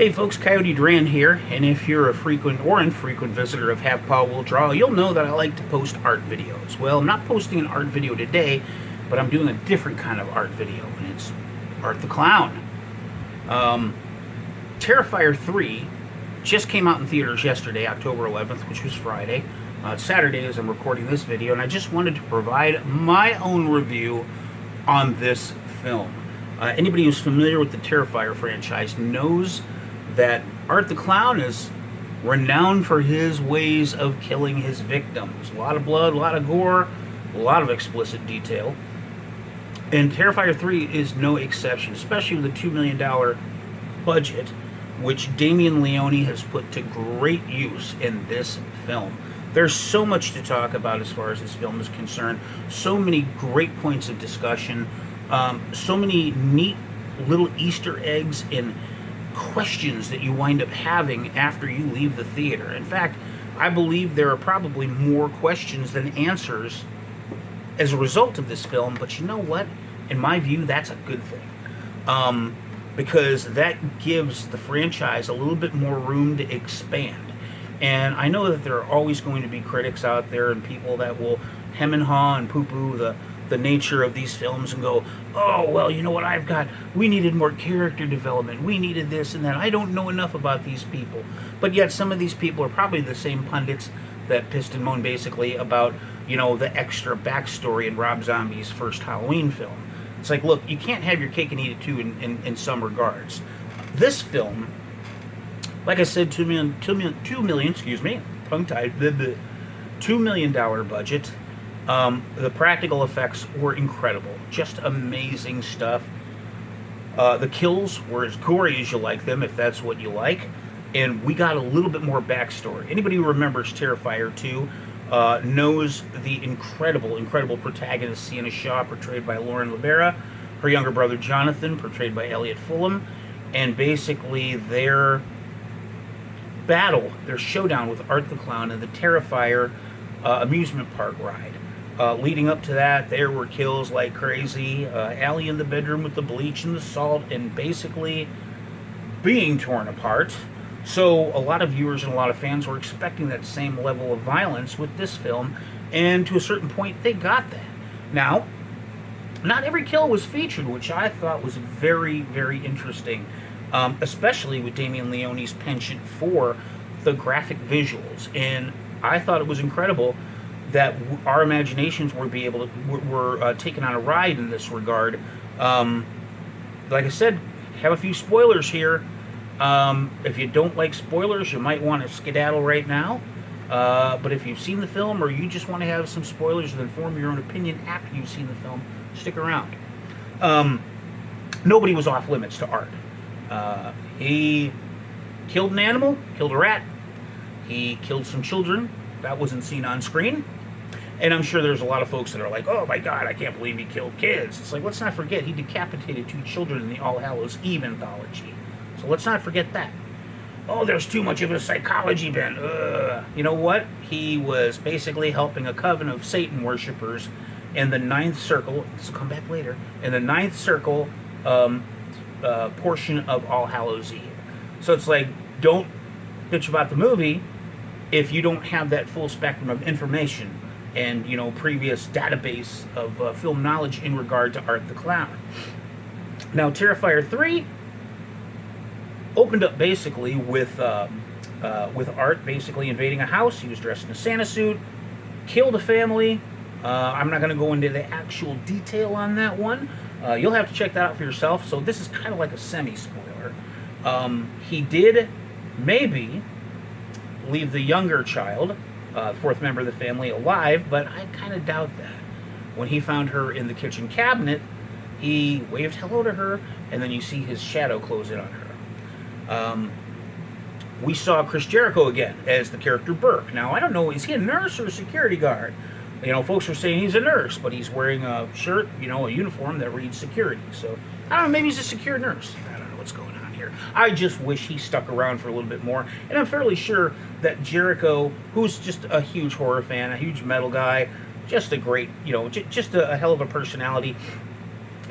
Hey folks, Coyote Duran here, and if you're a frequent or infrequent visitor of Half Paw Will Draw, you'll know that I like to post art videos. Well, I'm not posting an art video today, but I'm doing a different kind of art video, and it's Art the Clown. Terrifier 3 just came out in theaters yesterday, October 11th, which was Friday. It's Saturday as I'm recording this video, and I just wanted to provide my own review on this film. Anybody who's familiar with the Terrifier franchise knows that Art the Clown is renowned for his ways of killing his victims. A lot of blood, a lot of gore, a lot of explicit detail. And Terrifier 3 is no exception, especially with a $2 million budget, which Damien Leone has put to great use in this film. There's so much to talk about as far as this film is concerned. So many great points of discussion. So many neat little Easter eggs and questions that you wind up having after you leave the theater. In fact, I believe there are probably more questions than answers as a result of this film, but you know what? In my view, that's a good thing. Because that gives the franchise a little bit more room to expand. And I know that there are always going to be critics out there and people that will hem and haw and poo-poo the nature of these films and go, oh, well, you know what we needed more character development, we needed this and that, I don't know enough about these people. But yet some of these people are probably the same pundits that pissed and moaned basically about, you know, the extra backstory in Rob Zombie's first Halloween film. It's like, look, you can't have your cake and eat it too in some regards. This film, like I said, $2 million, excuse me, tongue-tied, $2 million budget. The practical effects were incredible. Just amazing stuff. The kills were as gory as you like them, if that's what you like. And we got a little bit more backstory. Anybody who remembers Terrifier 2 knows the incredible protagonist Sienna Shaw, portrayed by Lauren Rivera, her younger brother Jonathan, portrayed by Elliot Fulham, and basically their battle, their showdown with Art the Clown and the Terrifier amusement park ride. Leading up to that, there were kills like crazy. Allie in the bedroom with the bleach and the salt, and basically being torn apart. So a lot of viewers and a lot of fans were expecting that same level of violence with this film, and to a certain point, they got that. Now, not every kill was featured, which I thought was very, very interesting, especially with Damien Leone's penchant for the graphic visuals. And I thought it was incredible that our imaginations were taken on a ride in this regard. Like I said, have a few spoilers here. If you don't like spoilers, you might want to skedaddle right now. But if you've seen the film, or you just want to have some spoilers and form your own opinion after you've seen the film, stick around. Nobody was off limits to Art. He killed an animal, killed a rat. He killed some children. That wasn't seen on screen. And I'm sure there's a lot of folks that are like, oh my God, I can't believe he killed kids. It's like, let's not forget, he decapitated 2 children in the All Hallows Eve anthology. So let's not forget that. Oh, there's too much of a psychology bent. You know what? He was basically helping a coven of Satan worshippers in the 9th circle, this will come back later, in the 9th circle portion of All Hallows Eve. So it's like, don't bitch about the movie if you don't have that full spectrum of information and, you know, previous database of film knowledge in regard to Art the Clown. Now, Terrifier 3 opened up basically with Art basically invading a house. He was dressed in a Santa suit, killed a family. I'm not going to go into the actual detail on that one. You'll have to check that out for yourself. So this is kind of like a semi-spoiler. He did maybe leave the younger child, fourth member of the family, alive, but I kind of doubt that. When he found her in the kitchen cabinet, he waved hello to her, and then you see his shadow close in on her. We saw Chris Jericho again as the character Burke. Now, I don't know, is he a nurse or a security guard? You know, folks are saying he's a nurse, but he's wearing a shirt, you know, a uniform that reads security. So, I don't know, maybe he's a secure nurse. I don't know what's going on here. I just wish he stuck around for a little bit more. And I'm fairly sure that Jericho, who's just a huge horror fan, a huge metal guy, just a great, you know, just a hell of a personality,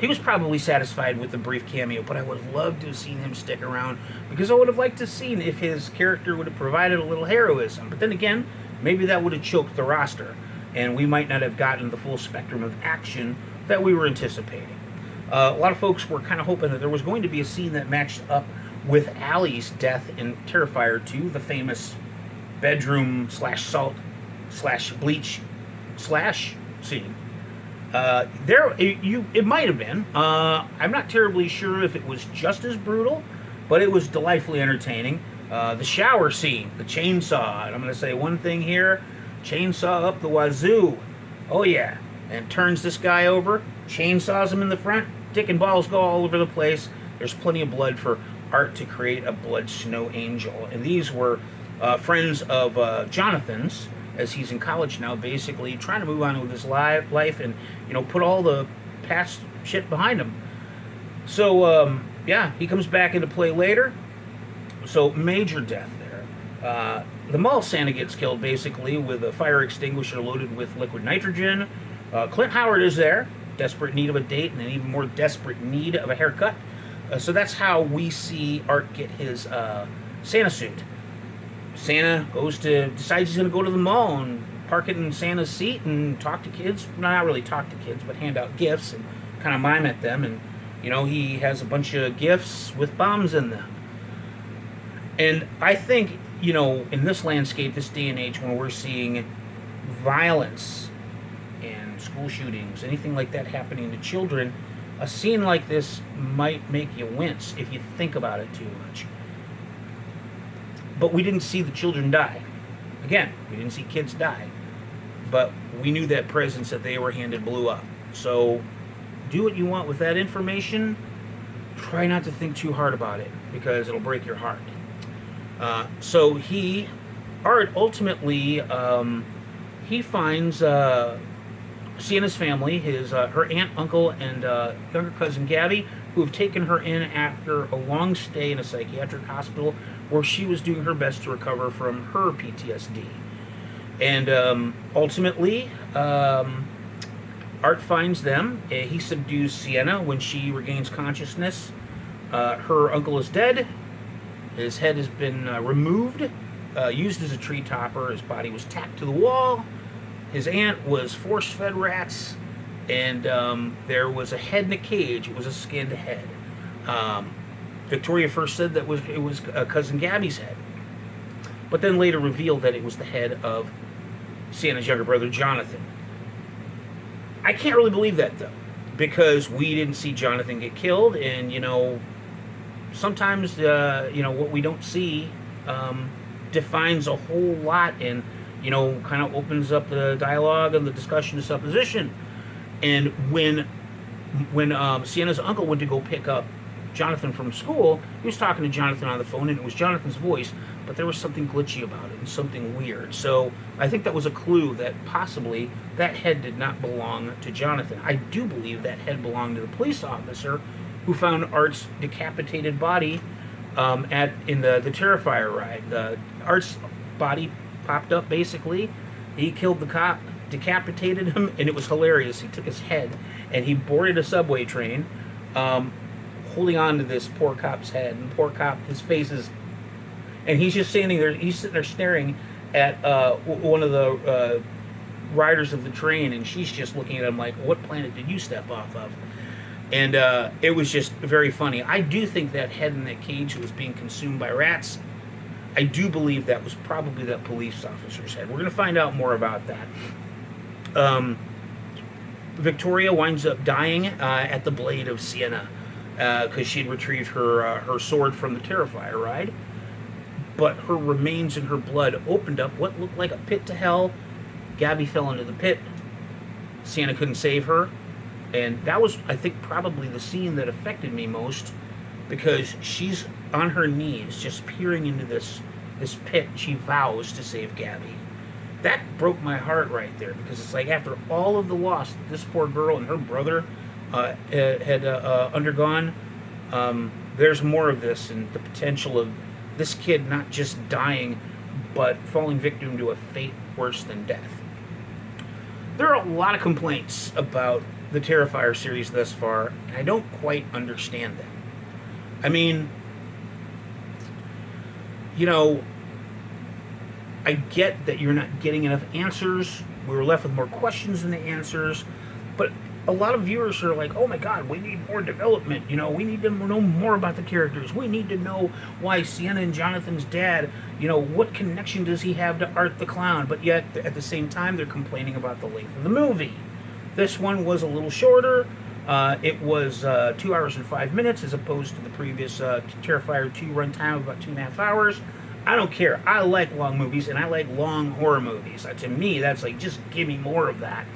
He was probably satisfied with the brief cameo, but I would have loved to have seen him stick around because I would have liked to have seen if his character would have provided a little heroism. But then again, maybe that would have choked the roster, and we might not have gotten the full spectrum of action that we were anticipating. A lot of folks were kind of hoping that there was going to be a scene that matched up with Allie's death in Terrifier 2, the famous bedroom slash salt slash bleach slash scene. It might have been. I'm not terribly sure if it was just as brutal, but it was delightfully entertaining. The shower scene, the chainsaw, and I'm going to say one thing here, chainsaw up the wazoo. Oh yeah, and turns this guy over, chainsaws him in the front, dick and balls go all over the place. There's plenty of blood for Art to create a blood snow angel. And these were friends of Jonathan's, as he's in college now, basically trying to move on with his life and, put all the past shit behind him. So, yeah, he comes back into play later. So, major death there. The mall Santa gets killed, basically, with a fire extinguisher loaded with liquid nitrogen. Clint Howard is there, desperate need of a date and an even more desperate need of a haircut. So that's how we see Art get his Santa suit. Santa decides he's going to go to the mall and park it in Santa's seat and talk to kids. Not really talk to kids, but hand out gifts and kind of mime at them. And, he has a bunch of gifts with bombs in them. And I think, in this landscape, this day and age, when we're seeing violence and school shootings, anything like that happening to children, a scene like this might make you wince if you think about it too much. But we didn't see the children die. Again, we didn't see kids die. But we knew that presents that they were handed blew up. So do what you want with that information. Try not to think too hard about it, because it'll break your heart. So Art ultimately, he finds Sienna's family, her aunt, uncle, and younger cousin Gabby, who have taken her in after a long stay in a psychiatric hospital where she was doing her best to recover from her PTSD. And ultimately, Art finds them. He subdues Sienna when she regains consciousness. Her uncle is dead. His head has been removed, used as a tree topper. His body was tacked to the wall. His aunt was force-fed rats, and there was a head in a cage. It was a skinned head. Victoria first said that it was cousin Gabby's head, but then later revealed that it was the head of Sienna's younger brother, Jonathan. I can't really believe that, though, because we didn't see Jonathan get killed, and, sometimes, what we don't see defines a whole lot and, kind of opens up the dialogue and the discussion to supposition. And when Sienna's uncle went to go pick up Jonathan from school, he was talking to Jonathan on the phone, and it was Jonathan's voice, but there was something glitchy about it and something weird. So I think that was a clue that possibly that head did not belong to Jonathan. I do believe that head belonged to the police officer who found Art's decapitated body in the Terrifier ride. Art's body popped up, basically. He killed the cop, decapitated him, and it was hilarious. He took his head and he boarded a subway train, holding on to this poor cop's head. And poor cop, his face is, and he's just standing there. He's sitting there staring at one of the riders of the train, and she's just looking at him like, "What planet did you step off of?" And it was just very funny. I do think that head in that cage was being consumed by rats. I do believe that was probably that police officer's head. We're going to find out more about that. Victoria winds up dying at the blade of Sienna because she had retrieved her sword from the Terrifier ride. But her remains and her blood opened up what looked like a pit to hell. Gabby fell into the pit. Sienna couldn't save her. And that was, I think, probably the scene that affected me most, because she's on her knees just peering into this pit. She vows to save Gabby. That broke my heart right there, because it's like, after all of the loss that this poor girl and her brother had undergone, there's more of this, and the potential of this kid not just dying, but falling victim to a fate worse than death. There are a lot of complaints about the Terrifier series thus far, and I don't quite understand them. I mean, you know, I get that you're not getting enough answers. We were left with more questions than the answers, but a lot of viewers are like, oh my god, we need more development, you know, we need to know more about the characters, we need to know why Sienna and Jonathan's dad, you know, what connection does he have to Art the Clown, but yet at the same time they're complaining about the length of the movie. This one was a little shorter. It was 2 hours and 5 minutes as opposed to the previous Terrifier 2 runtime of about 2.5 hours. I don't care. I like long movies, and I like long horror movies. To me, that's like, just give me more of that.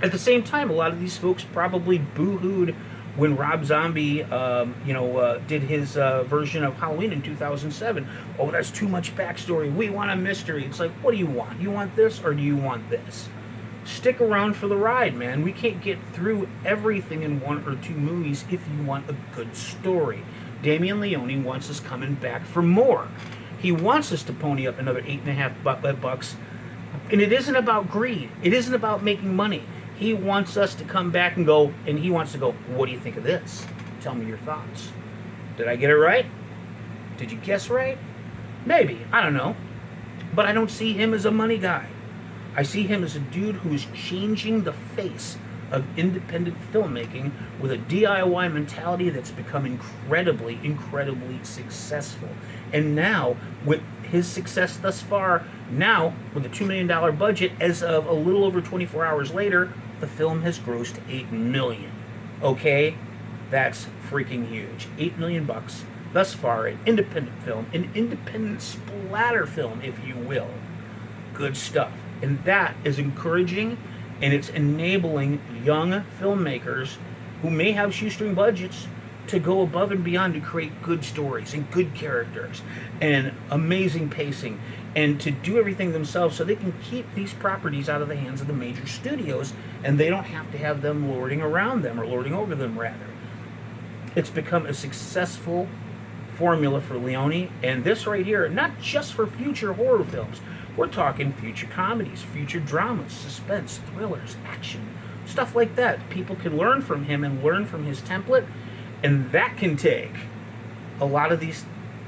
At the same time, a lot of these folks probably boo-hooed when Rob Zombie, did his version of Halloween in 2007. Oh, that's too much backstory. We want a mystery. It's like, what do you want? You want this, or do you want this? Stick around for the ride, man. We can't get through everything in 1 or 2 movies if you want a good story. Damien Leone wants us coming back for more. He wants us to pony up another $8.50, and it isn't about greed. It isn't about making money. He wants us to come back and go, and he wants to go, what do you think of this? Tell me your thoughts. Did I get it right? Did you guess right? Maybe. I don't know. But I don't see him as a money guy. I see him as a dude who's changing the face of independent filmmaking with a DIY mentality that's become incredibly, incredibly successful. And now, with his success thus far, now, with a $2 million budget, as of a little over 24 hours later, the film has grossed $8 million. Okay? That's freaking huge. $8 million thus far, an independent film, an independent splatter film, if you will. Good stuff. And that is encouraging, and it's enabling young filmmakers who may have shoestring budgets to go above and beyond to create good stories and good characters and amazing pacing, and to do everything themselves so they can keep these properties out of the hands of the major studios, and they don't have to have them lording around them, or lording over them rather. It's become a successful formula for Leone, and this right here, not just for future horror films. We're talking future comedies, future dramas, suspense, thrillers, action, stuff like that. People can learn from him and learn from his template, and that can take a lot of these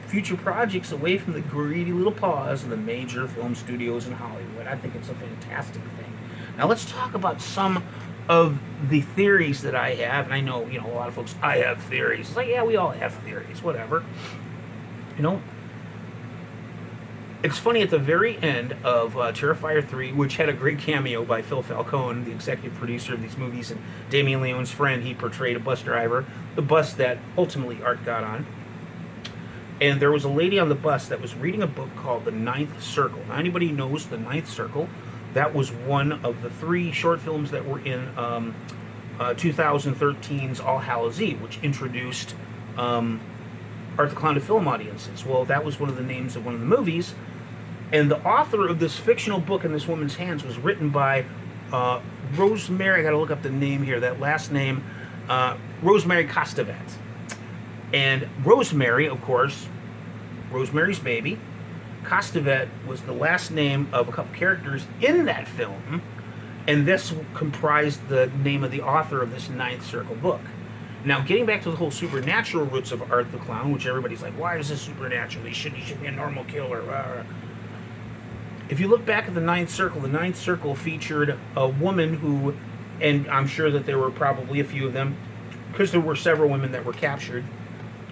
future projects away from the greedy little paws of the major film studios in Hollywood. I think it's a fantastic thing. Now let's talk about some of the theories that I have, and I know, a lot of folks, I have theories. It's like, yeah, we all have theories, whatever. It's funny, at the very end of Terrifier 3, which had a great cameo by Phil Falcone, the executive producer of these movies, and Damien Leone's friend, he portrayed a bus driver, the bus that ultimately Art got on. And there was a lady on the bus that was reading a book called The Ninth Circle. Now, anybody knows The Ninth Circle? That was one of the 3 short films that were in 2013's All Hallows Eve, which introduced Art the Clown to film audiences. Well, that was one of the names of one of the movies. And the author of this fictional book in this woman's hands was written by Rosemary, I gotta look up the name here, that last name, Rosemary Costavet. And Rosemary, of course, Rosemary's Baby. Costavet was the last name of a couple characters in that film, and this comprised the name of the author of this Ninth Circle book. Now, getting back to the whole supernatural roots of Art the Clown, which everybody's like, why is this supernatural? He should be a normal killer. If you look back at the Ninth Circle featured a woman who, and I'm sure that there were probably a few of them, because there were several women that were captured.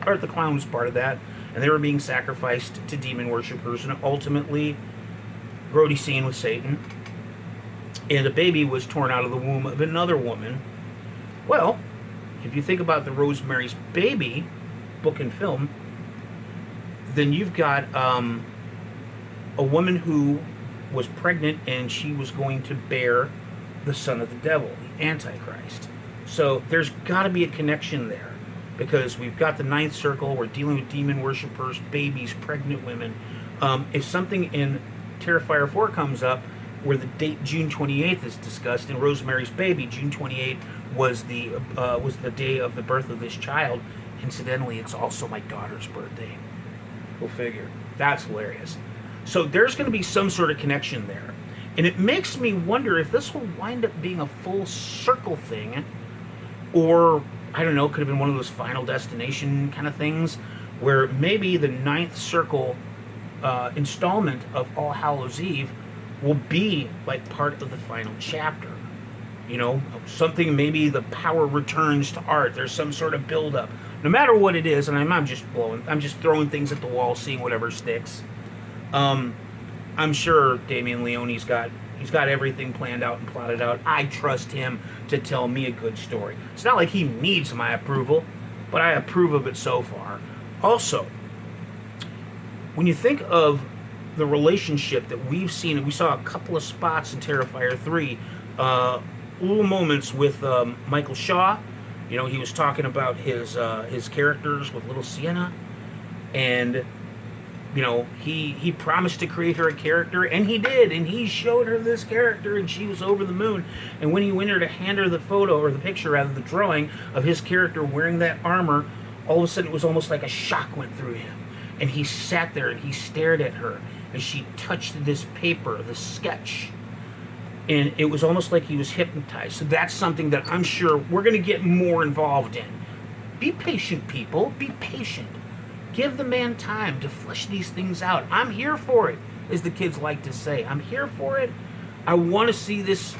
Art the Clown was part of that, and they were being sacrificed to demon worshippers, and ultimately, grody scene with Satan, and a baby was torn out of the womb of another woman. Well, if you think about the Rosemary's Baby book and film, then you've got a woman who was pregnant, and she was going to bear the son of the devil, the Antichrist. So there's got to be a connection there, because we've got the Ninth Circle, we're dealing with demon worshippers, babies, pregnant women. If something in Terrifier 4 comes up where the date June 28th is discussed, in Rosemary's Baby, June 28th was the day of the birth of this child. Incidentally, it's also my daughter's birthday. Go figure. That's hilarious. So there's going to be some sort of connection there. And it makes me wonder if this will wind up being a full circle thing, or, I don't know, could have been one of those Final Destination kind of things, where maybe the ninth circle installment of All Hallows Eve will be like part of the final chapter. You know, something, maybe the power returns to Art. There's some sort of build-up. No matter what it is, and I'm just throwing things at the wall, seeing whatever sticks. I'm sure Damien Leone's got everything planned out and plotted out. I trust him to tell me a good story. It's not like he needs my approval, but I approve of it so far. Also, when you think of the relationship that we've seen, and we saw a couple of spots in Terrifier 3, little moments with Michael Shaw. You know, he was talking about his characters with little Sienna, and you know, he promised to create her a character, and he did, and he showed her this character, and she was over the moon. And when he went her to hand her the photo, or the picture rather, the drawing of his character wearing that armor, all of a sudden it was almost like a shock went through him, and he sat there and he stared at her as she touched this paper, this sketch, and it was almost like he was hypnotized. So that's something that I'm sure we're going to get more involved in. Be patient, people. Be patient. Give the man time to flesh these things out. I'm here for it, as the kids like to say. I'm here for it. I want to see this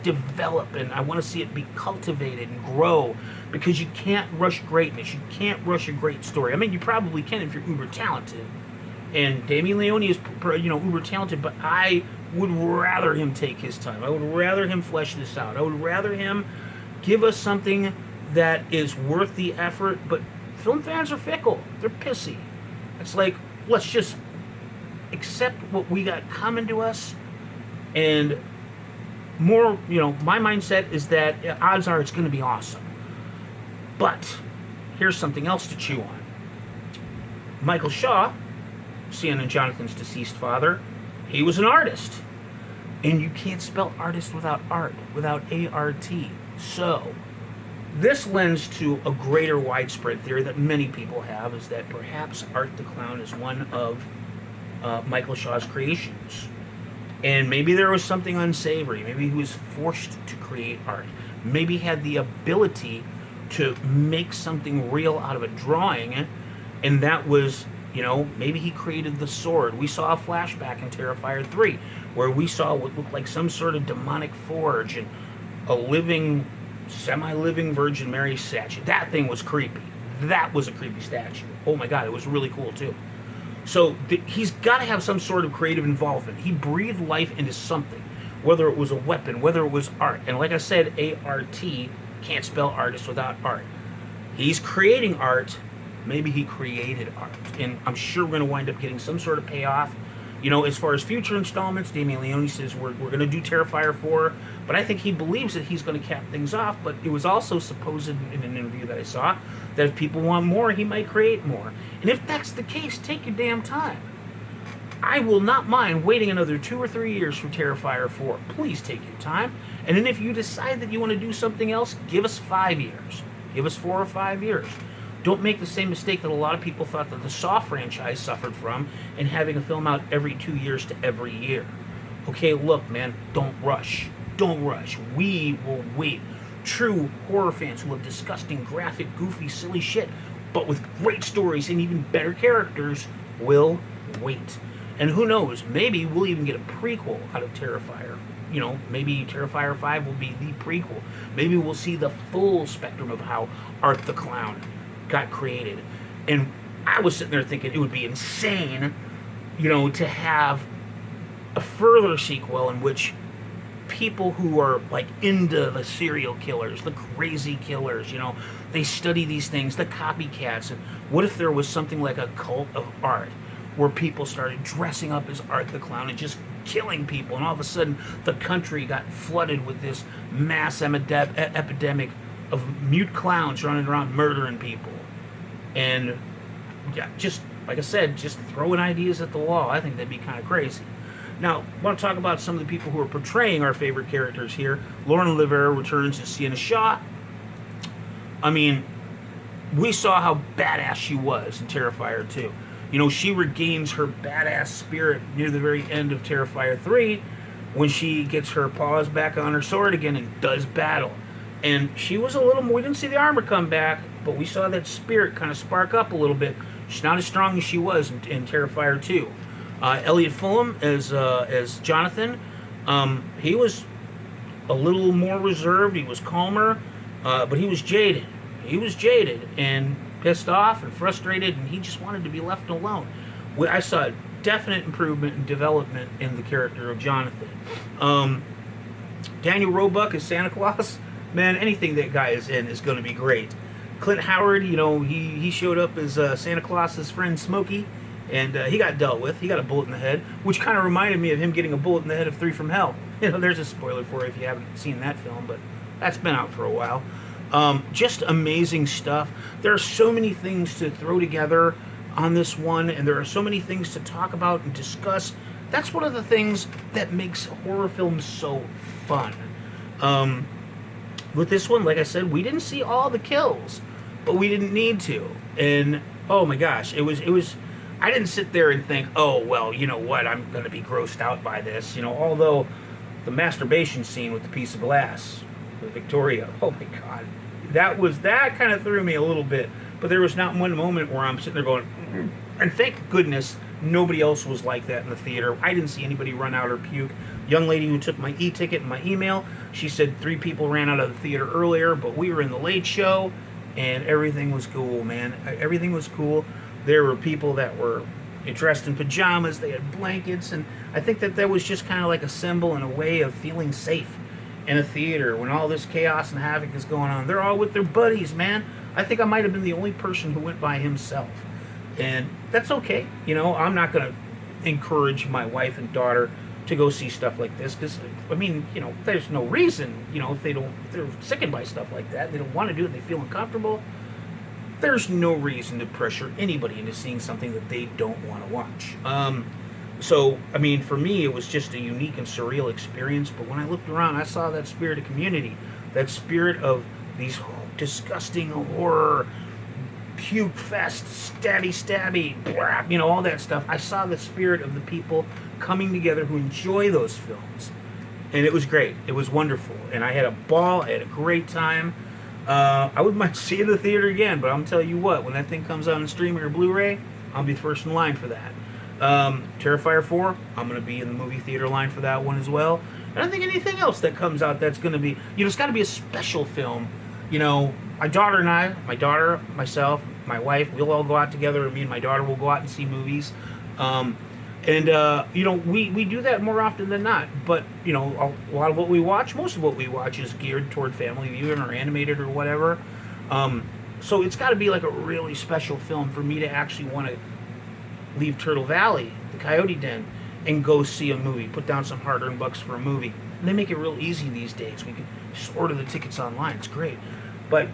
develop, and I want to see it be cultivated and grow, because you can't rush greatness. You can't rush a great story. I mean, you probably can if you're uber talented. And Damien Leone is, you know, uber talented, but I would rather him take his time. I would rather him flesh this out. I would rather him give us something that is worth the effort. But film fans are fickle. They're pissy. It's like, let's just accept what we got coming to us. And more, you know, my mindset is that odds are it's going to be awesome. But here's something else to chew on. Michael Shaw, Sienna and Jonathan's deceased father, he was an artist. And you can't spell artist without art, without A-R-T. So, this lends to a greater widespread theory that many people have, is that perhaps Art the Clown is one of Michael Shaw's creations. And maybe there was something unsavory. Maybe he was forced to create art. Maybe he had the ability to make something real out of a drawing, and that was, you know, maybe he created the sword. We saw a flashback in Terrifier 3 where we saw what looked like some sort of demonic forge and a living, semi-living Virgin Mary statue. That thing was creepy. That was a creepy statue. Oh my God, it was really cool too. So he's got to have some sort of creative involvement. He breathed life into something, whether it was a weapon, whether it was art. And like I said, A-R-T, can't spell artist without art. He's creating art. Maybe he created art. And I'm sure we're going to wind up getting some sort of payoff. You know, as far as future installments, Damien Leone says we're going to do Terrifier 4, but I think he believes that he's going to cap things off. But it was also supposed in an interview that I saw that if people want more, he might create more. And if that's the case, take your damn time. I will not mind waiting another 2 or 3 years for Terrifier 4. Please take your time. And then if you decide that you want to do something else, give us 5 years. Give us 4 or 5 years. Don't make the same mistake that a lot of people thought that the Saw franchise suffered from, in having a film out every 2 years to every year. Okay, look, man, don't rush. Don't rush. We will wait. True horror fans who love disgusting, graphic, goofy, silly shit, but with great stories and even better characters, will wait. And who knows, maybe we'll even get a prequel out of Terrifier. You know, maybe Terrifier 5 will be the prequel. Maybe we'll see the full spectrum of how Art the Clown got created. And I was sitting there thinking it would be insane, you know, to have a further sequel in which people who are like into the serial killers, the crazy killers, you know, they study these things, the copycats. And what if there was something like a cult of art where people started dressing up as Art the Clown and just killing people, and all of a sudden the country got flooded with this mass epidemic of mute clowns running around murdering people. And yeah, just like I said, just throwing ideas at the wall. I think that'd be kind of crazy. Now, I want to talk about some of the people who are portraying our favorite characters here. Lauren Oliveira returns as Sienna Shaw. I mean, we saw how badass she was in Terrifier 2. You know, she regains her badass spirit near the very end of Terrifier 3, when she gets her paws back on her sword again and does battle. And she was a little more, we didn't see the armor come back, but we saw that spirit kind of spark up a little bit. She's not as strong as she was in Terrifier 2. Elliot Fulham as Jonathan, he was a little more reserved, he was calmer, but he was jaded. He was jaded and pissed off and frustrated, and he just wanted to be left alone. I saw a definite improvement and development in the character of Jonathan. Daniel Roebuck as Santa Claus. Man, anything that guy is in is going to be great. Clint Howard, you know, he showed up as Santa Claus's friend Smokey, and he got dealt with. He got a bullet in the head, which kind of reminded me of him getting a bullet in the head of 3 from Hell. You know, there's a spoiler for you if you haven't seen that film, but that's been out for a while. Just amazing stuff. There are so many things to throw together on this one, and there are so many things to talk about and discuss. That's one of the things that makes horror films so fun. With this one, like I said, we didn't see all the kills, but we didn't need to. And oh my gosh, it was I didn't sit there and think, oh well, you know what, I'm gonna be grossed out by this, you know, although the masturbation scene with the piece of glass with Victoria, oh my god, that kind of threw me a little bit. But there was not one moment where I'm sitting there going, and thank goodness nobody else was like that in the theater. I didn't see anybody run out or puke. Young lady who took my e-ticket and my email, she said 3 people ran out of the theater earlier, but we were in the late show, and everything was cool, man. Everything was cool. There were people that were dressed in pajamas, they had blankets, and I think that was just kind of like a symbol and a way of feeling safe in a theater when all this chaos and havoc is going on. They're all with their buddies, man. I think I might have been the only person who went by himself. And that's okay. You know, I'm not going to encourage my wife and daughter to go see stuff like this, because, I mean, you know, there's no reason, you know, if they're sickened by stuff like that, they don't want to do it, they feel uncomfortable, there's no reason to pressure anybody into seeing something that they don't want to watch. So, I mean, for me, it was just a unique and surreal experience, but when I looked around, I saw that spirit of community, that spirit of these disgusting horror, puke fest, stabby, blah, you know, all that stuff. I saw the spirit of the people coming together who enjoy those films, and it was great. It was wonderful, and I had a ball. I had a great time. I wouldn't mind seeing the theater again, but I'm telling you what, when that thing comes out on streaming or Blu-ray, I'll be first in line for that. Terrifier 4, I'm going to be in the movie theater line for that one as well. And I think anything else that comes out that's going to be, you know, it's got to be a special film. You know, my daughter and I, my daughter, myself, my wife, we'll all go out together. Me and my daughter will go out and see movies. You know, we do that more often than not. But, you know, a lot of what we watch, most of what we watch is geared toward family viewing or animated or whatever. So it's got to be like a really special film for me to actually want to leave Turtle Valley, the Coyote Den, and go see a movie, put down some hard-earned bucks for a movie. And they make it real easy these days. We can just order the tickets online. It's great. But,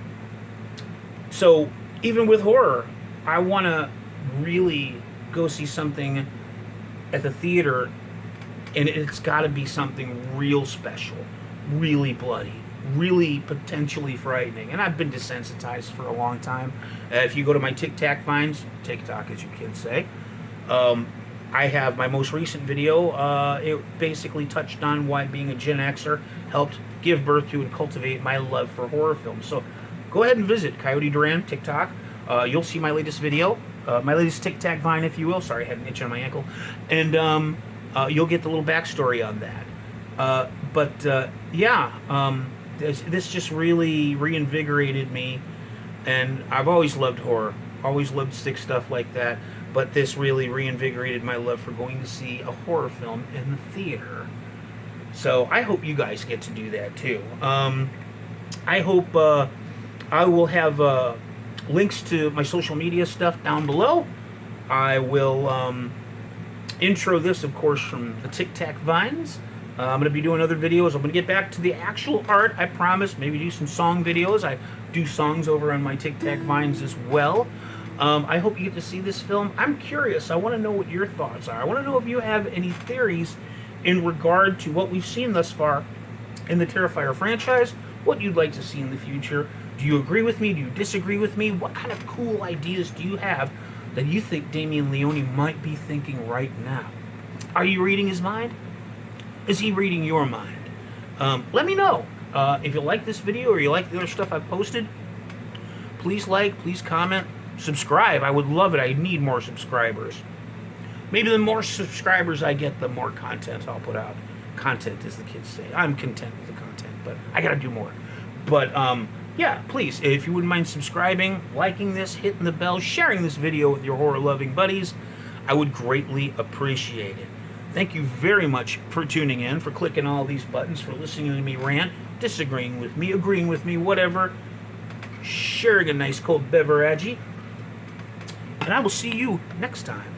so, even with horror, I want to really go see something at the theater, and it's got to be something real special, really bloody, really potentially frightening. And I've been desensitized for a long time. If you go to my TikTok finds, TikTok as you kids say, I have my most recent video. It basically touched on why being a Gen Xer helped give birth to and cultivate my love for horror films. So go ahead and visit Coyote Duran TikTok. You'll see my latest video, my latest TikTok Vine, if you will. Sorry, I had an itch on my ankle. And you'll get the little backstory on that. This just really reinvigorated me. And I've always loved horror, always loved sick stuff like that. But this really reinvigorated my love for going to see a horror film in the theater. So I hope you guys get to do that too. I hope I will have links to my social media stuff down below. I will intro this, of course, from the Tic Tac Vines. I'm going to be doing other videos. I'm going to get back to the actual art, I promise. Maybe do some song videos. I do songs over on my Tic Tac Vines as well. I hope you get to see this film. I'm curious. I want to know what your thoughts are. I want to know if you have any theories in regard to what we've seen thus far in the Terrifier franchise, what you'd like to see in the future. Do you agree with me? Do you disagree with me? What kind of cool ideas do you have that you think Damien Leone might be thinking right now? Are you reading his mind? Is he reading your mind? Let me know. If you like this video or you like the other stuff I've posted, please like, please comment, subscribe. I would love it. I need more subscribers. Maybe the more subscribers I get, the more content I'll put out. Content, as the kids say. I'm content with the content, but I gotta do more. But, yeah, please, if you wouldn't mind subscribing, liking this, hitting the bell, sharing this video with your horror-loving buddies, I would greatly appreciate it. Thank you very much for tuning in, for clicking all these buttons, for listening to me rant, disagreeing with me, agreeing with me, whatever. Sharing a nice cold beverage. And I will see you next time.